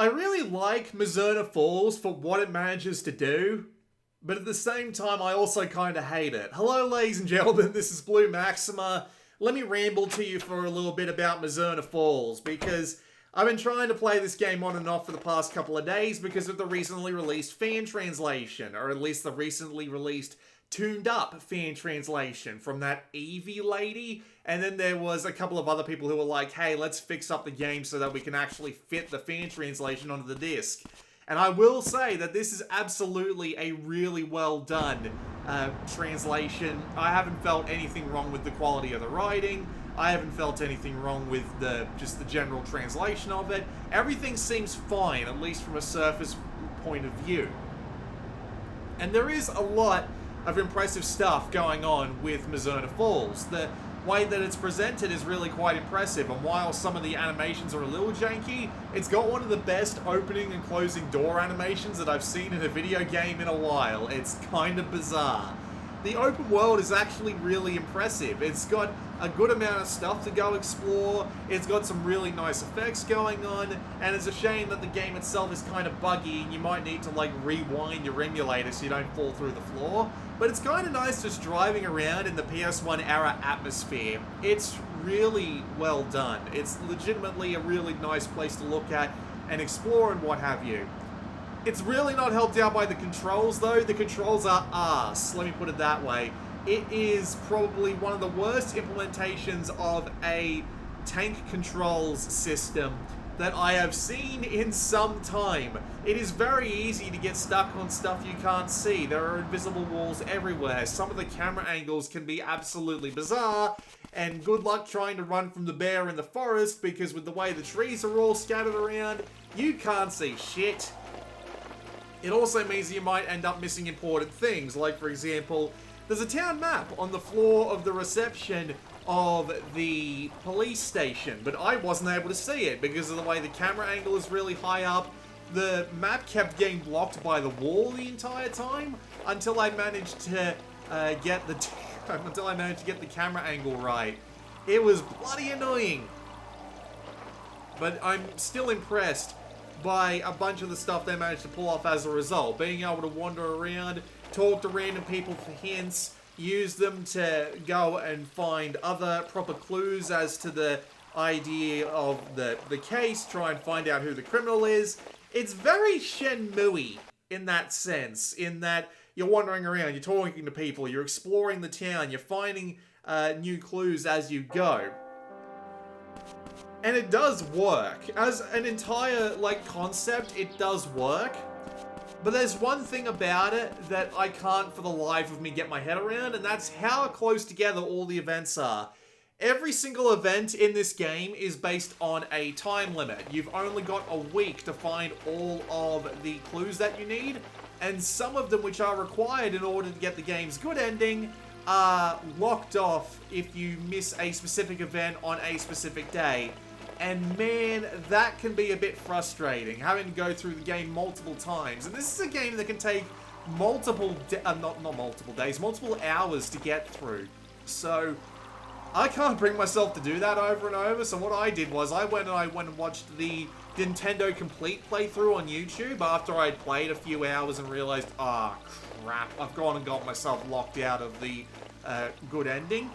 I really like Mizzurna Falls for what it manages to do, but at the same time, I also kind of hate it. Hello, ladies and gentlemen, this is Blue Maxima. Let me ramble to you for a little bit about Mizzurna Falls, because I've been trying to play this game on and off for the past couple of days because of the recently released fan translation, or at least the recently released tuned up fan translation from that Eevee lady. And then there was a couple of other people who were like, hey, let's fix up the game so that we can actually fit the fan translation onto the disc. And I will say that this is absolutely a really well done translation. I haven't felt anything wrong with the quality of the writing. I haven't felt anything wrong with just the general translation of it. Everything seems fine, at least from a surface point of view. And there is a lot of impressive stuff going on with Mizzurna Falls. The way that it's presented is really quite impressive, and while some of the animations are a little janky, it's got one of the best opening and closing door animations that I've seen in a video game in a while. It's kind of bizarre. The open world is actually really impressive. It's got a good amount of stuff to go explore, it's got some really nice effects going on, and it's a shame that the game itself is kind of buggy and you might need to like rewind your emulator so you don't fall through the floor. But it's kind of nice just driving around in the PS1 era atmosphere. It's really well done. It's legitimately a really nice place to look at and explore and what have you. It's really not helped out by the controls though. The controls are arse, let me put it that way. It is probably one of the worst implementations of a tank controls system that I have seen in some time. It is very easy to get stuck on stuff you can't see. There are invisible walls everywhere. Some of the camera angles can be absolutely bizarre, and good luck trying to run from the bear in the forest, because with the way the trees are all scattered around, you can't see shit. It also means you might end up missing important things, like for example, there's a town map on the floor of the reception of the police station, but I wasn't able to see it because of the way the camera angle is really high up. The map kept getting blocked by the wall the entire time until I managed to get the camera angle right. It was bloody annoying, but I'm still impressed by a bunch of the stuff they managed to pull off as a result. Being able to wander around, talk to random people for hints, use them to go and find other proper clues as to the idea of the case, try and find out who the criminal is. It's very Shenmue in that sense, in that you're wandering around, you're talking to people, you're exploring the town, you're finding new clues as you go. And it does work. As an entire, concept, it does work. But there's one thing about it that I can't for the life of me get my head around, and that's how close together all the events are. Every single event in this game is based on a time limit. You've only got a week to find all of the clues that you need, and some of them which are required in order to get the game's good ending are locked off if you miss a specific event on a specific day. And man, that can be a bit frustrating, having to go through the game multiple times. And this is a game that can take multiple hours to get through. So I can't bring myself to do that over and over. So what I did was I went and watched the Nintendo Complete playthrough on YouTube after I'd played a few hours and realized, crap, I've gone and got myself locked out of the good ending.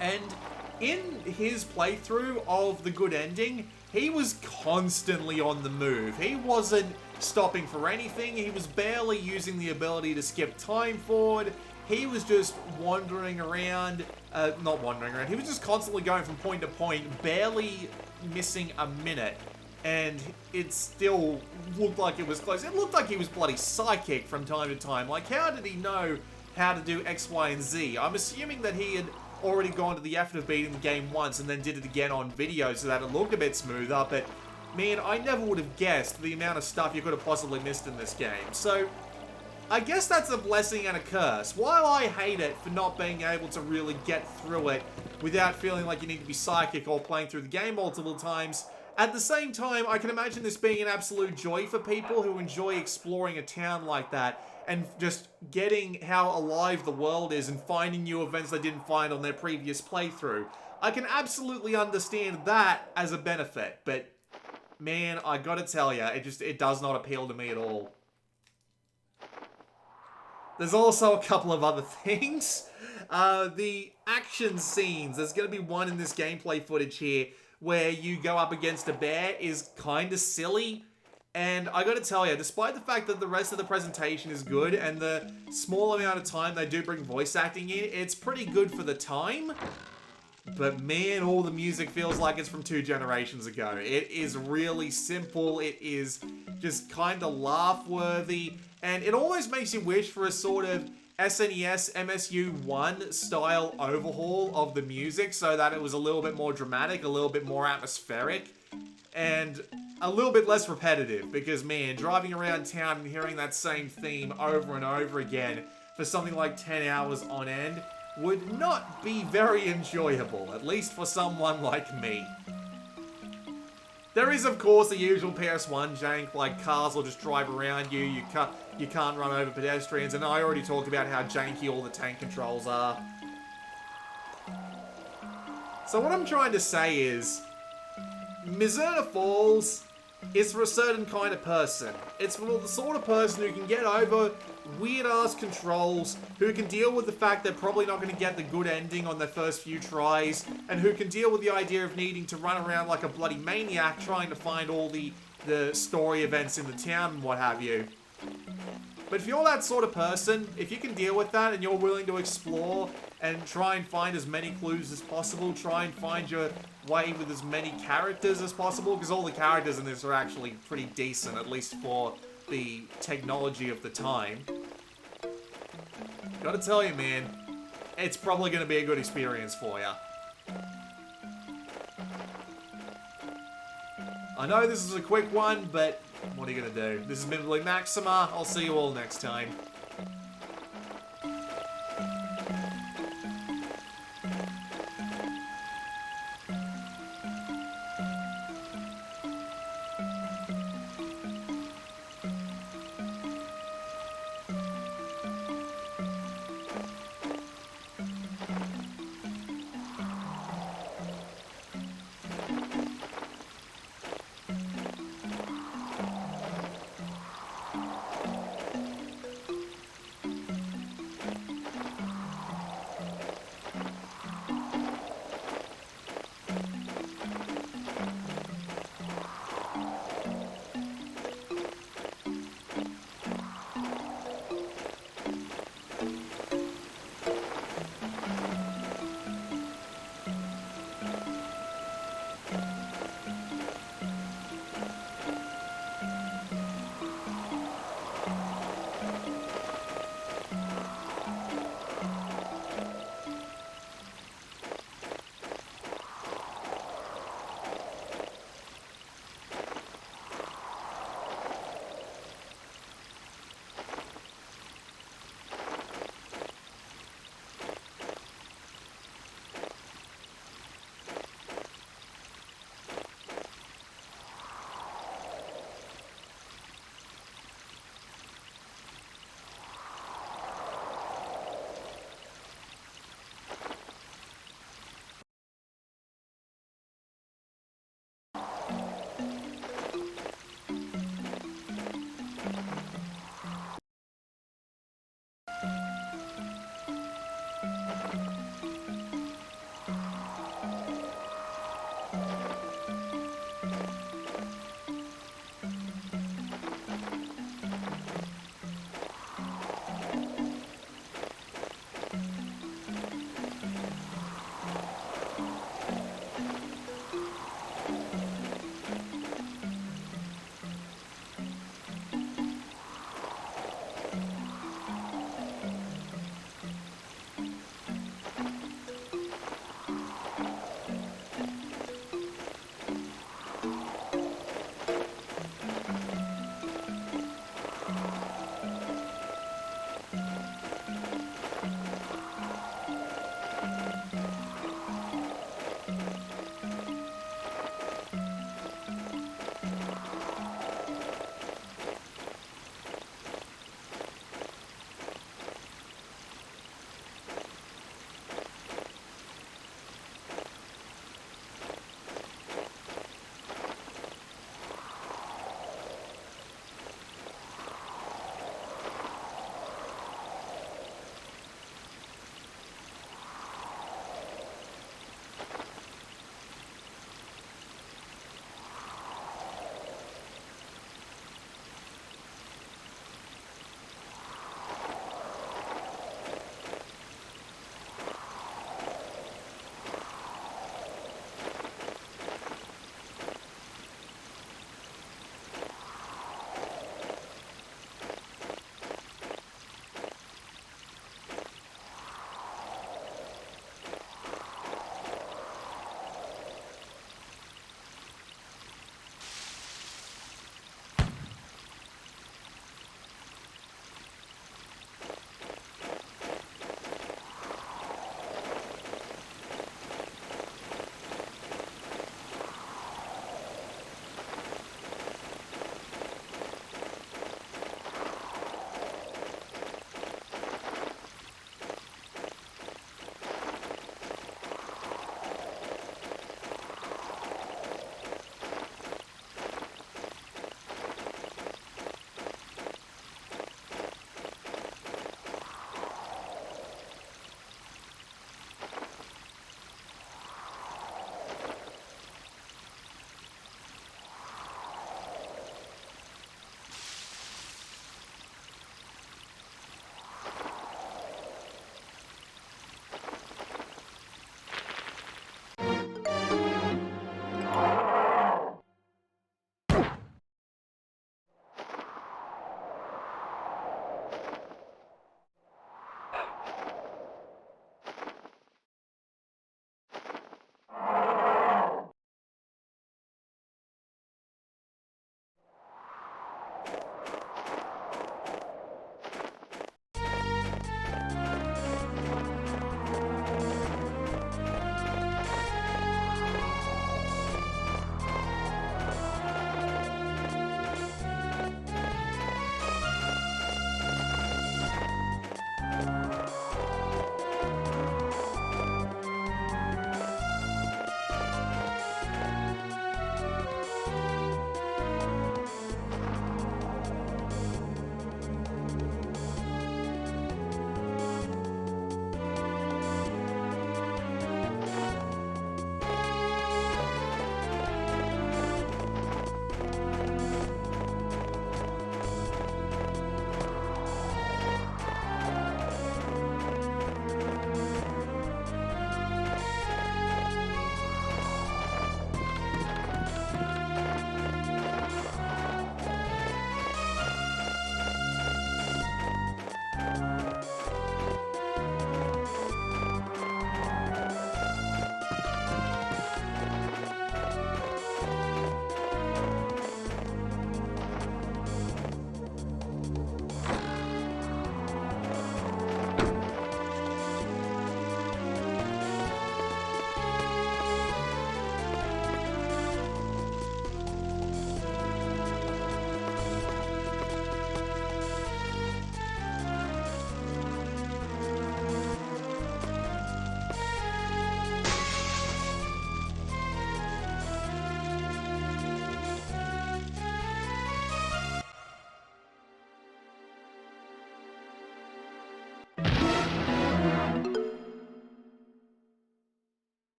And in his playthrough of the good ending, he was constantly on the move. He wasn't stopping for anything. He was barely using the ability to skip time forward. He was just wandering around, he was just constantly going from point to point, barely missing a minute. And it still looked like it was close. It looked like he was bloody psychic from time to time. Like, how did he know how to do X, Y, and Z? I'm assuming that he had already gone to the effort of beating the game once and then did it again on video so that it looked a bit smoother, but man, I never would have guessed the amount of stuff you could have possibly missed in this game. So I guess that's a blessing and a curse. While I hate it for not being able to really get through it without feeling like you need to be psychic or playing through the game multiple times, at the same time, I can imagine this being an absolute joy for people who enjoy exploring a town like that and just getting how alive the world is and finding new events they didn't find on their previous playthrough. I can absolutely understand that as a benefit, but man, I gotta tell ya, it does not appeal to me at all. There's also a couple of other things. The action scenes, there's going to be one in this gameplay footage here where you go up against a bear is kind of silly. And I gotta tell you, despite the fact that the rest of the presentation is good and the small amount of time they do bring voice acting in, it's pretty good for the time. But man, all the music feels like it's from 2 generations ago. It is really simple, it is just kind of laugh-worthy, and it almost makes you wish for a sort of SNES MSU1 style overhaul of the music so that it was a little bit more dramatic, a little bit more atmospheric, and a little bit less repetitive, because man, driving around town and hearing that same theme over and over again for something like 10 hours on end would not be very enjoyable, at least for someone like me. There is, of course, the usual PS1 jank, like cars will just drive around you, you can't run over pedestrians, and I already talked about how janky all the tank controls are. So what I'm trying to say is, Mizzurna Falls is for a certain kind of person. It's for the sort of person who can get over weird-ass controls, who can deal with the fact they're probably not going to get the good ending on their first few tries, and who can deal with the idea of needing to run around like a bloody maniac trying to find all the story events in the town and what have you. But if you're that sort of person, if you can deal with that and you're willing to explore and try and find as many clues as possible, try and find your way with as many characters as possible, because all the characters in this are actually pretty decent, at least for the technology of the time. Gotta tell you, man, it's probably gonna be a good experience for ya. I know this is a quick one, but what are you gonna do? This has been Blue Maxima. I'll see you all next time.